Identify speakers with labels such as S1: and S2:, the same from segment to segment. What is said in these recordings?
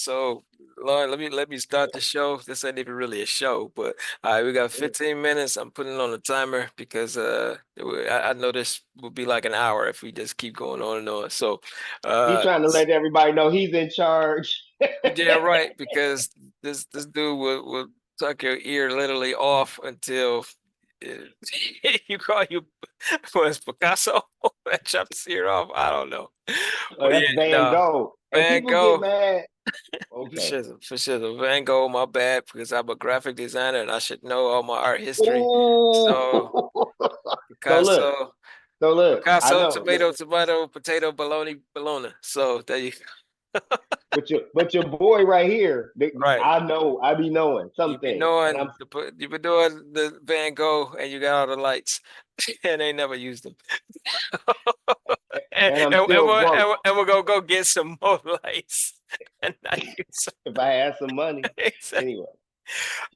S1: So, Lauren, let me start the show. This ain't even really a show, but all right, we got 15 minutes. I'm putting on a timer because I know this will be like an hour if we just keep going on and on. So,
S2: He's
S1: uh,
S2: trying to let everybody know he's in charge.
S1: you damn right because this dude will suck your ear literally off until you call you was Picasso that chopped his ear off. I don't know,
S2: Oh,
S1: but
S2: that's
S1: yeah,
S2: Van
S1: no,
S2: Gogh. And
S1: Van
S2: people get
S1: Gogh.
S2: mad.
S1: For
S2: Okay.
S1: shizzle, for shizzle. Van Gogh, my bad, because I'm a graphic designer and I should know all my art history.
S2: Ooh.
S1: So
S2: So look,
S1: Picasso,
S2: so look, I
S1: Picasso,
S2: know. Look,
S1: tomato, tomato, potato, bologna, bologna. So there you go.
S2: but your boy right here,
S1: Right.
S2: I know, I be knowing some things. And I'm
S1: You been doing the Van Gogh and you got all the lights and they never used them. And,
S2: and I'm
S1: and, and,
S2: still
S1: we're, and,
S2: broke
S1: we're, and we're gonna go get some more lights and not use
S2: if I had some money.
S1: them.
S2: Anyway,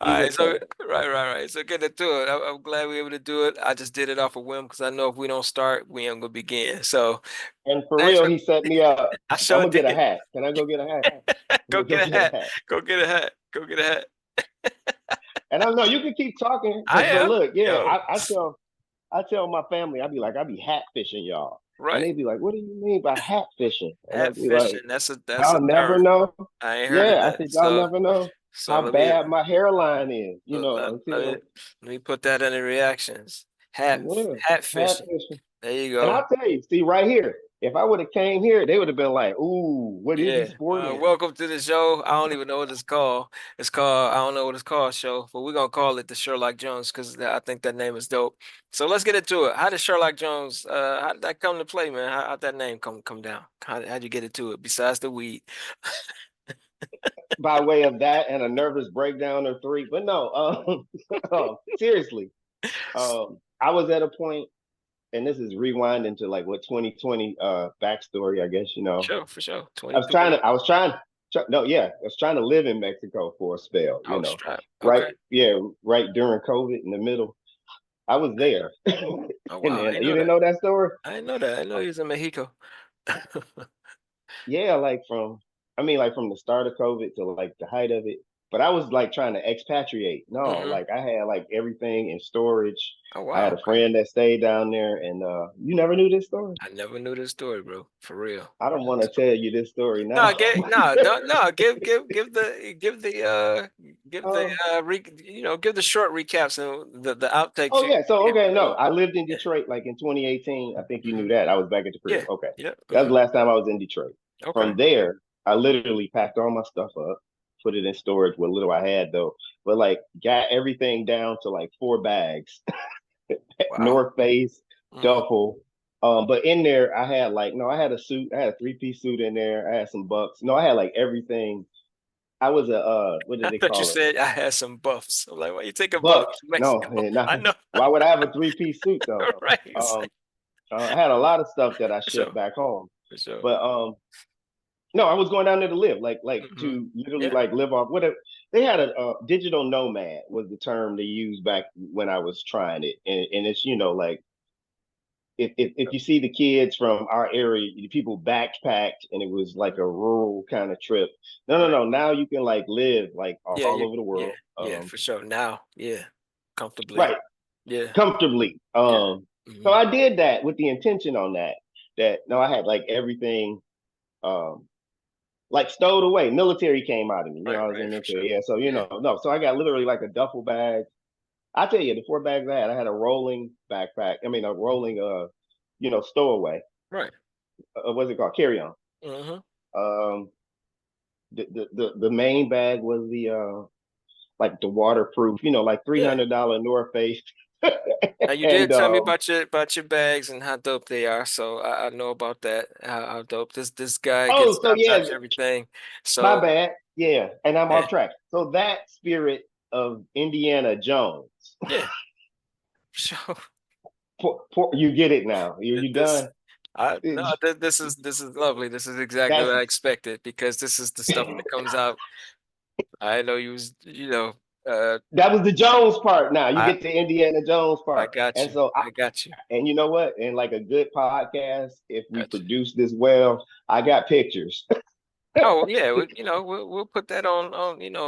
S1: All
S2: he's
S1: right, so
S2: okay.
S1: right. So getting to it. I'm glad we were able to do it. I just did it off a whim because I know if we don't start, we ain't gonna begin. So
S2: And for
S1: thanks
S2: real,
S1: for
S2: he set me up.
S1: I
S2: I'm
S1: sure
S2: gonna get a
S1: did.
S2: hat. Can I go get a hat? Let
S1: Go
S2: me go
S1: get a
S2: get a
S1: hat.
S2: hat.
S1: Go get a hat. Go get a hat.
S2: And I know you can keep talking,
S1: I
S2: but
S1: am.
S2: look, yeah,
S1: Yo,
S2: I tell my family, I be like, I be hat fishing y'all. And
S1: right.
S2: they be like, what do you mean by hat fishing? And I
S1: Hat
S2: be like,
S1: fishing. That's a
S2: y'all never
S1: term.
S2: know.
S1: I ain't heard of
S2: Yeah, I
S1: that.
S2: said, y'all
S1: So
S2: never know
S1: so
S2: how bad my hairline is,
S1: let, let, let me
S2: until
S1: let me put that in the reactions.
S2: yeah,
S1: Hat
S2: hat
S1: fishing.
S2: fishing.
S1: There you
S2: And
S1: go.
S2: I'll tell you, see right here, if I would have came here, they would have been like, ooh, what is he
S1: Yeah.
S2: sporting?
S1: Welcome to the show. I don't even know what it's called. I don't know what it's called, show, but we're gonna call it the Sherlock Jones because I think that name is dope. So let's get into it. How did Sherlock Jones, how did that come to play, man? How'd that name come down? How'd you get into it besides the weed?
S2: By way of that and a nervous breakdown or three. But no, seriously, I was at a point, and this is rewinding to like what 2020 backstory, I guess,
S1: Sure, for sure.
S2: I was
S1: 2020.
S2: trying to, I was trying, no, yeah, I was trying to live in Mexico for a spell,
S1: Oh, strap.
S2: right,
S1: Okay.
S2: yeah, right during COVID in the middle. I was there,
S1: Oh
S2: and
S1: wow, I
S2: then
S1: didn't
S2: you
S1: know
S2: didn't
S1: that.
S2: know that story.
S1: I didn't know that. I didn't know he was in Mexico.
S2: Yeah, I mean, like from the start of COVID to like the height of it. But I was like trying to expatriate. No,
S1: Hmm.
S2: like I had like everything in storage.
S1: Oh
S2: I had
S1: wow,
S2: a
S1: okay.
S2: friend that stayed down there, and you never knew this story.
S1: I never knew this story, bro. For real.
S2: I don't want to tell you this story
S1: No,
S2: now.
S1: no, don't, no. Give the
S2: um,
S1: give the short recaps and the outtakes.
S2: oh yeah, so
S1: You
S2: okay, no,
S1: know.
S2: I lived in
S1: Yeah.
S2: Detroit like in 2018. I think you
S1: Hmm.
S2: knew that. I was back at the crib.
S1: Yeah.
S2: Okay,
S1: Yeah.
S2: that was
S1: Hmm.
S2: the last time I was in Detroit.
S1: Okay.
S2: From there, I literally packed all my stuff up, put it in storage. What little I had though, but like got everything down to like 4 bags.
S1: Wow.
S2: North Face,
S1: Hmm.
S2: duffel. But in there, I had like no, I had a suit. I had a three-piece suit in there. I had some bucks. No, I had like everything. I was a what
S1: I
S2: did they
S1: thought you
S2: call it?
S1: said I had some buffs. I'm like, why you taking buffs
S2: Bucks.
S1: to
S2: No,
S1: Mexico? I
S2: not.
S1: know.
S2: Why would I have a three-piece suit though?
S1: Right.
S2: Um, I had a lot of stuff that I
S1: For
S2: shipped
S1: sure.
S2: back home,
S1: For sure.
S2: but no, I was going down there to live, like
S1: Hmm.
S2: to literally
S1: Yeah.
S2: like live off whatever. They had a digital nomad was the term they used back when I was trying it, and it's like if you see the kids from our area, the people backpacked and it was like a rural kind of trip. No, no,
S1: Right.
S2: no. Now you can like live like
S1: Yeah.
S2: all over the
S1: Yeah.
S2: world.
S1: Yeah. For sure. Now. Yeah. Comfortably.
S2: Right,
S1: Yeah.
S2: comfortably.
S1: Yeah.
S2: So
S1: Hmm.
S2: I did that with the intention on that. That no, I had like everything um like stowed away. Military came out of me.
S1: Right.
S2: I was in
S1: Right.
S2: the
S1: For
S2: military.
S1: sure.
S2: Yeah. So
S1: Yeah.
S2: no. So I got literally like a duffel bag. I tell you, the 4 bags I had a rolling backpack. I mean, a rolling stowaway.
S1: Right.
S2: What's it called? Carry on.
S1: Hmm.
S2: Um, the main bag was the like the waterproof, like three
S1: Yeah.
S2: hundred dollar North Face,
S1: Now you
S2: and
S1: did tell me about your bags and how dope they are, so I know about that. How dope this guy gets
S2: oh, so
S1: top
S2: yeah,
S1: notch everything.
S2: my
S1: So
S2: bad, yeah, and I'm
S1: yeah,
S2: off track. So that spirit of Indiana Jones,
S1: yeah, sure.
S2: you get it now. You
S1: This
S2: done?
S1: I no this is lovely. This is exactly
S2: That's
S1: what I expected because this is the stuff that comes out. I know you was
S2: that was the Jones part. Now you
S1: I
S2: get the Indiana Jones
S1: I
S2: part,
S1: got
S2: and
S1: you.
S2: so
S1: I got you.
S2: and you know what? And like a good podcast, if we
S1: Got you.
S2: produce this well, I got pictures.
S1: Oh yeah, we'll put that on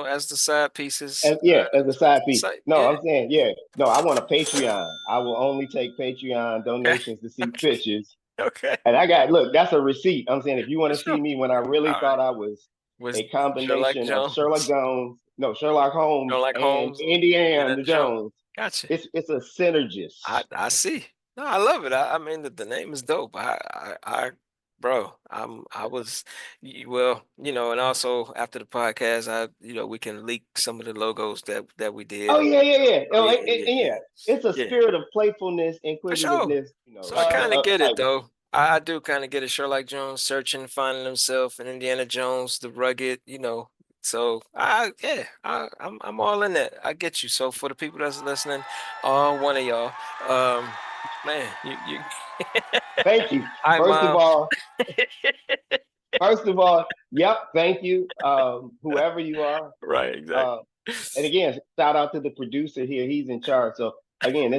S1: as the side pieces
S2: As, yeah, as a
S1: to
S2: side
S1: the
S2: piece.
S1: site.
S2: No,
S1: Yeah.
S2: I'm saying, yeah. No, I want a Patreon. I will only take Patreon
S1: Okay.
S2: donations to see pictures.
S1: Okay.
S2: And I got, look, that's a receipt. I'm saying if you want
S1: For
S2: to see
S1: sure.
S2: me when I really
S1: All right.
S2: thought I was
S1: Was
S2: a
S1: Sherlock
S2: combination of Sherlock
S1: Jones,
S2: Jones, no, Sherlock Holmes
S1: Sherlock
S2: and
S1: Holmes,
S2: Indiana
S1: Indiana
S2: the
S1: Jones?
S2: Jones.
S1: Gotcha.
S2: It's a synergist.
S1: I see. No, I love it. I mean the name is dope. Bro, I was well, and also after the podcast, we can leak some of the logos that we did
S2: Oh
S1: and
S2: yeah, yeah, yeah.
S1: oh
S2: Oh,
S1: yeah, yeah, yeah,
S2: yeah.
S1: yeah.
S2: It's a
S1: Yeah.
S2: spirit of playfulness,
S1: For sure.
S2: inquisitiveness,
S1: So I kind of get it
S2: type of
S1: though. I do kind of get it. Sherlock Jones searching, finding himself, and Indiana Jones, the rugged. So I'm all in that. I get you. So for the people that's listening, all one of y'all, man, you,
S2: thank you.
S1: hi
S2: First of
S1: mom.
S2: all, yep, thank you. Whoever you are.
S1: Right, exactly.
S2: Uh, and again, shout out to the producer here. He's in charge. So again,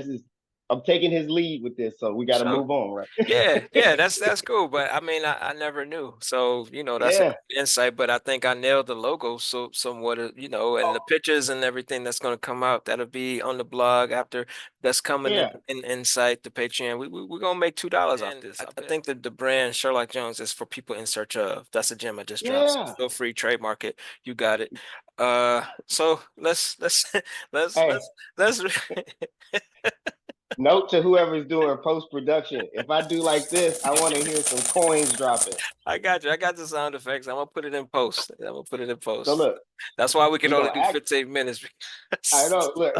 S2: I'm taking his lead with this. So we got to
S1: So.
S2: move on, right?
S1: Yeah, that's cool. But I mean, I never knew. So, that's a
S2: Yeah,
S1: good insight. But I think I nailed the logo so somewhat, and the pictures and everything that's going to come out. That'll be on the blog after that's coming
S2: yeah,
S1: in inside the Patreon. We're gonna make $2 off
S2: and
S1: this. I think that the brand Sherlock Jones is for people in search of. That's a gem I just dropped. So
S2: yeah.
S1: feel free, trademark it. You got it. So let's let's
S2: Hey,
S1: let's let's
S2: note to whoever's doing post production. If I do like this, I want to hear some coins dropping.
S1: I got you. I got the sound effects. I'm gonna put it in post. I'm gonna put it in
S2: So
S1: post.
S2: look,
S1: That's why we can
S2: we
S1: only
S2: gonna
S1: do
S2: act.
S1: 15 minutes
S2: I
S1: because
S2: know. Look,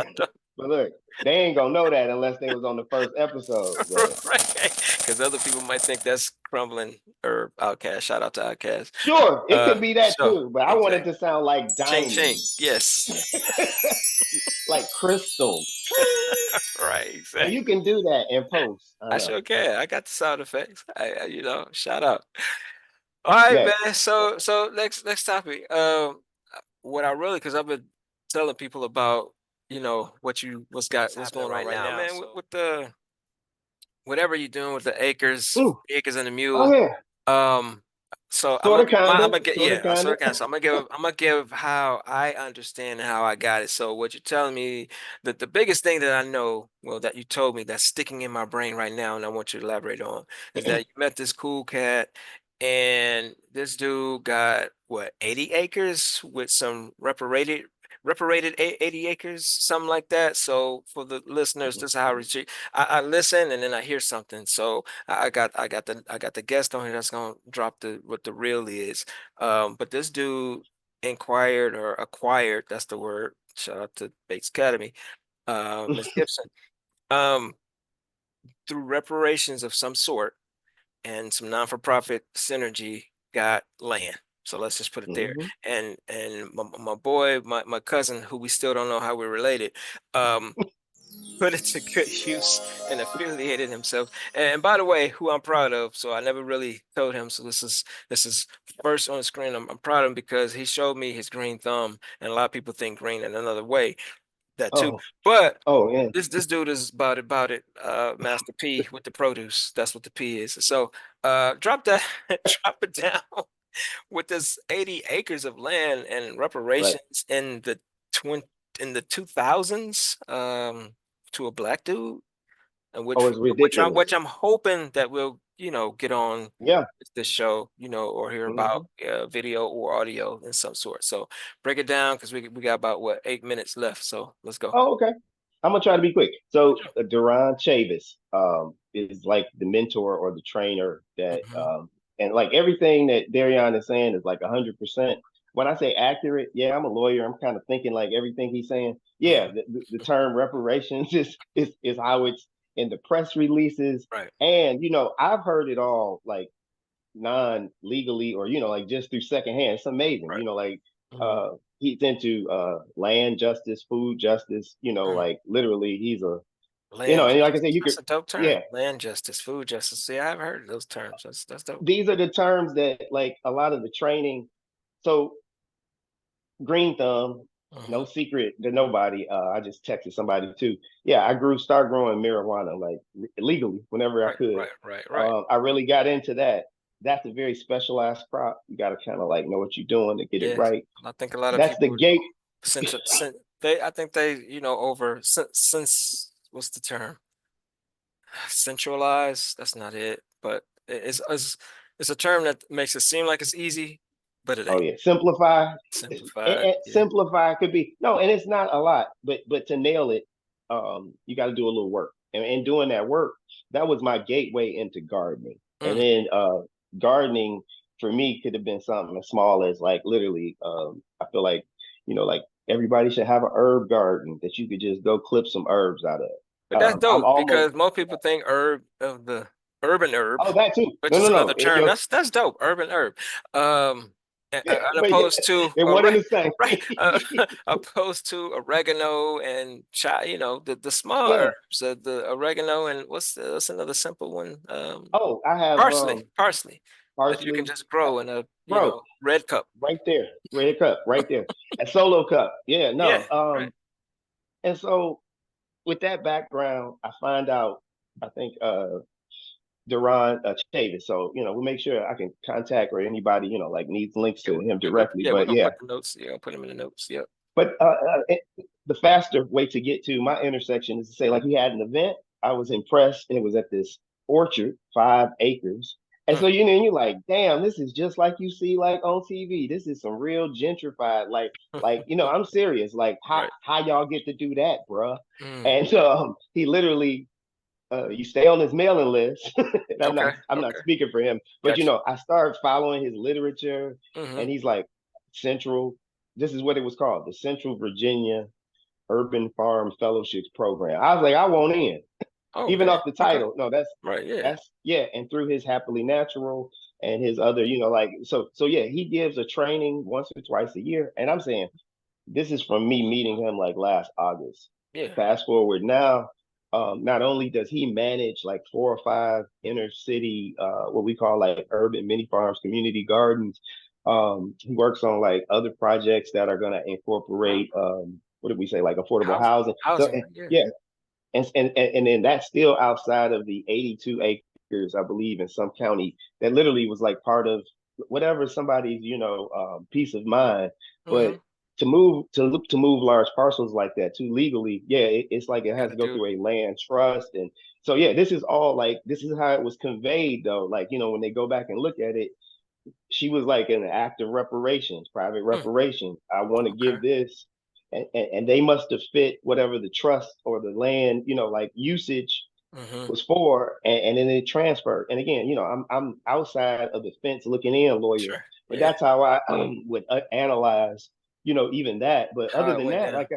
S2: but look, they ain't gonna know that unless they was on the first episode. But
S1: right. Because other people might think that's crumbling or outcast. Shout out to outcast.
S2: sure, it could be that
S1: So
S2: too. But I want it
S1: exactly.
S2: to sound like
S1: Ching ching.
S2: diamonds,
S1: Yes.
S2: like crystals.
S1: Right.
S2: And
S1: Exactly.
S2: you can do that in post. I
S1: I
S2: know.
S1: sure can. I got the sound effects. Shout out. All right,
S2: Next.
S1: man. So next topic. What I really, because I've been telling people about, what's going on right now, man, with the whatever you're doing with the
S2: Ooh,
S1: acres and the
S2: oh
S1: mule.
S2: yeah.
S1: Um, so I'm
S2: Sorta,
S1: I'm
S2: kinda.
S1: gonna get
S2: Sorta,
S1: yeah, I
S2: kinda.
S1: sort of can. So I'm gonna give how I understand how I got it. So what you're telling me that the biggest thing that I know, well, that you told me that's sticking in my brain right now, and I want you to elaborate on, is that you met this cool cat, and this dude got what 80 acres with some reparated 80 acres, something like that. So for the listeners, this is how I listen and then I hear something. So I got the guest on here that's gonna drop the what the real is. But this dude inquired or acquired, that's the word. Shout out to Bates Academy, Miss Gibson. Um, through reparations of some sort and some non-for-profit synergy got land. So let's just put it there.
S2: Hmm.
S1: And my boy, my cousin, who we still don't know how we're related, um, put it to good use and affiliated himself. And by the way, who I'm proud of, so I never really told him. So this is first on the screen. I'm proud of him because he showed me his green thumb, and a lot of people think green in another way, that too.
S2: Oh,
S1: But
S2: oh yeah.
S1: this dude is about it, Master P with the produce. That's what the P is. So drop that, drop it down with this 80 acres of land and
S2: Right.
S1: reparations twin in the 2000s, to a black dude, and
S2: Oh,
S1: which
S2: it's
S1: which I'm
S2: ridiculous.
S1: which I'm hoping that we'll get on
S2: Yeah.
S1: this show, or hear about
S2: Hmm.
S1: video or audio in some sort. So break it down because we got about what 8 minutes left. So let's go.
S2: Oh, okay. I'm gonna try to be quick. So Duran Chavis is like the mentor or the trainer that
S1: Hmm.
S2: and like everything that Darion is saying is like 100%. When I say accurate, yeah, I'm a lawyer. I'm kind of thinking like everything he's saying. Yeah,
S1: Hmm.
S2: the term reparations is how it's in the press releases,
S1: Right.
S2: and I've heard it all like non-legally or like just through secondhand. It's amazing.
S1: Right.
S2: Like
S1: Hmm.
S2: he's into land justice, food justice, like literally he's a
S1: Land
S2: and like I
S1: justice.
S2: said, you could,
S1: That's a dope term.
S2: yeah,
S1: Land justice, food justice. See, I haven't heard of those terms. That's dope.
S2: these are the terms that like a lot of the training. So green thumb,
S1: Hmm.
S2: no secret to nobody. I just texted somebody too. Yeah, start growing marijuana like legally whenever I
S1: Right,
S2: could.
S1: right, right, right.
S2: I really got into that. that's a very specialized crop. You got to kind of like know what you're doing to get it
S1: Yes,
S2: right.
S1: I think a lot of
S2: That's the
S1: people
S2: gate.
S1: I think they, over since what's the term? Centralized. That's not it, but it's a term that makes it seem like it's easy, but it
S2: Oh
S1: ain't.
S2: yeah, simplify.
S1: Simplified. Yeah.
S2: Simplify could be no, and it's not a lot, but to nail it, you got to do a little work, and doing that work, that was my gateway into gardening, and
S1: Mm.
S2: then gardening for me could have been something as small as like literally, I feel like like everybody should have an herb garden that you could just go clip some herbs out of.
S1: But that's
S2: I'm
S1: dope
S2: almost
S1: because most people think herb of the urban herb,
S2: oh that too.
S1: which
S2: No,
S1: is
S2: no,
S1: another
S2: no. If
S1: term.
S2: you're
S1: That's dope. Urban herb. Um,
S2: yeah,
S1: as
S2: but yeah,
S1: opposed to
S2: they're one and the same.
S1: right, opposed to oregano and the small
S2: Yeah.
S1: herbs, the oregano and what's another simple one?
S2: Oh, I have
S1: Parsley that you can
S2: parsley,
S1: just grow in a
S2: bro.
S1: red cup.
S2: Right there, red cup, right there, a solo cup. Yeah,
S1: Yeah,
S2: no.
S1: right.
S2: And so with that background, I find out. I think Duran Chavis. So we'll make sure I can contact or anybody like needs links
S1: Yeah,
S2: to him
S1: yeah,
S2: directly.
S1: we're
S2: But
S1: gonna
S2: yeah,
S1: put the notes. Yeah, I'll put them in the notes. Yep.
S2: but the faster way to get to my intersection is to say, like, he had an event. I was impressed. And it was at this orchard, 5 acres. And so,
S1: Mm.
S2: you're like, damn, this is just like you see like on TV. This is some real gentrified, I'm serious. Like,
S1: Right.
S2: how y'all get to do that, bruh?
S1: Mm.
S2: And he literally you stay on his mailing list. And
S1: Okay.
S2: I'm not
S1: Okay.
S2: speaking for him, but
S1: Gotcha.
S2: I started following his literature,
S1: Hmm.
S2: and he's like Central. This is what it was called, the Central Virginia Urban Farm Fellowships Program. I was like, I want in,
S1: Oh,
S2: even
S1: damn.
S2: off the
S1: Okay.
S2: title. No,
S1: Right. Yeah.
S2: that's yeah, and through his Happily Natural and his other, like so yeah, he gives a training once or twice a year, and I'm saying this is from me meeting him like last August.
S1: Yeah.
S2: Fast forward now, not only does he manage like 4 or 5 inner city, what we call like urban mini farms, community gardens. He works on like other projects that are going to incorporate, what did we say, like affordable
S1: Housing.
S2: housing. So
S1: Housing. Right. Yeah.
S2: yeah, and then that's still outside of the 82 acres, I believe, in some county that literally was like part of whatever somebody's peace of mind. But
S1: Hmm.
S2: to move large parcels like that too legally, yeah, it's like it has
S1: Gotta
S2: to go
S1: do.
S2: through a land trust, and so yeah, this is all like this is how it was conveyed though. Like when they go back and look at it, she was like an act of reparations, private
S1: Mm.
S2: reparations. I want to
S1: Okay.
S2: give this, and they must have fit whatever the trust or the land, like usage
S1: Hmm.
S2: was for, and then it transferred. And again, I'm outside of the fence looking in, lawyer,
S1: Sure.
S2: but
S1: Yeah.
S2: that's how I would analyze, even that. But
S1: How
S2: other
S1: it
S2: than
S1: went
S2: that,
S1: down.
S2: like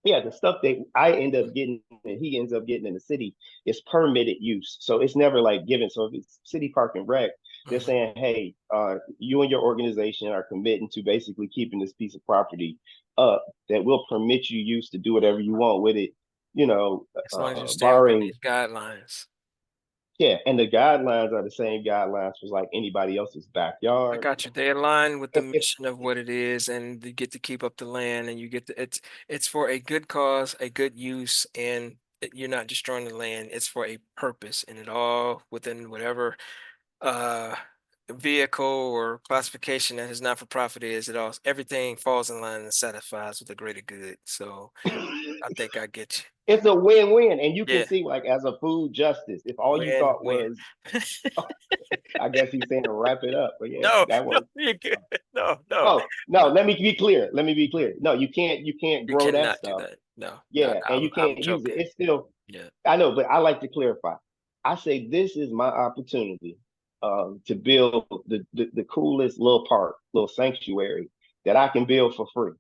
S2: yeah, the stuff that I end up getting and he ends up getting in the city is permitted use. So it's never like given. So if it's city park and rec, they're
S1: Hmm.
S2: saying, hey, you and your organization are committing to basically keeping this piece of property up that will permit you use to do whatever you want with it,
S1: As long as you stay within
S2: barring,
S1: these guidelines.
S2: yeah. And the guidelines are the same guidelines for like anybody else's
S1: I
S2: backyard.
S1: got you. They align with the
S2: If
S1: mission of what it is, and you get to keep up the land, and you get to it's for a good cause, a good use, and you're not destroying the land. It's for a purpose, and it all within whatever uh vehicle or classification that his not-for-profit is. It all everything falls in line and satisfies with the greater good. So I think I get
S2: it's a win-win, and you
S1: you.
S2: can
S1: Yeah,
S2: see like as a food justice, if all you
S1: win
S2: thought
S1: win.
S2: was I guess he's saying wrap it up, but yeah,
S1: No,
S2: that
S1: no,
S2: works.
S1: you're good. No, no,
S2: Oh no,
S1: no.
S2: let me be clear. Let me be clear. No, you can't
S1: You
S2: grow that
S1: cannot do
S2: stuff.
S1: that. No, no,
S2: Yeah, and
S1: I'm
S2: you
S1: I'm
S2: can't use it.
S1: joking.
S2: It's still
S1: Yeah.
S2: I know, but I like to clarify. I say this is my opportunity to build the coolest little park, little sanctuary that I can build for free.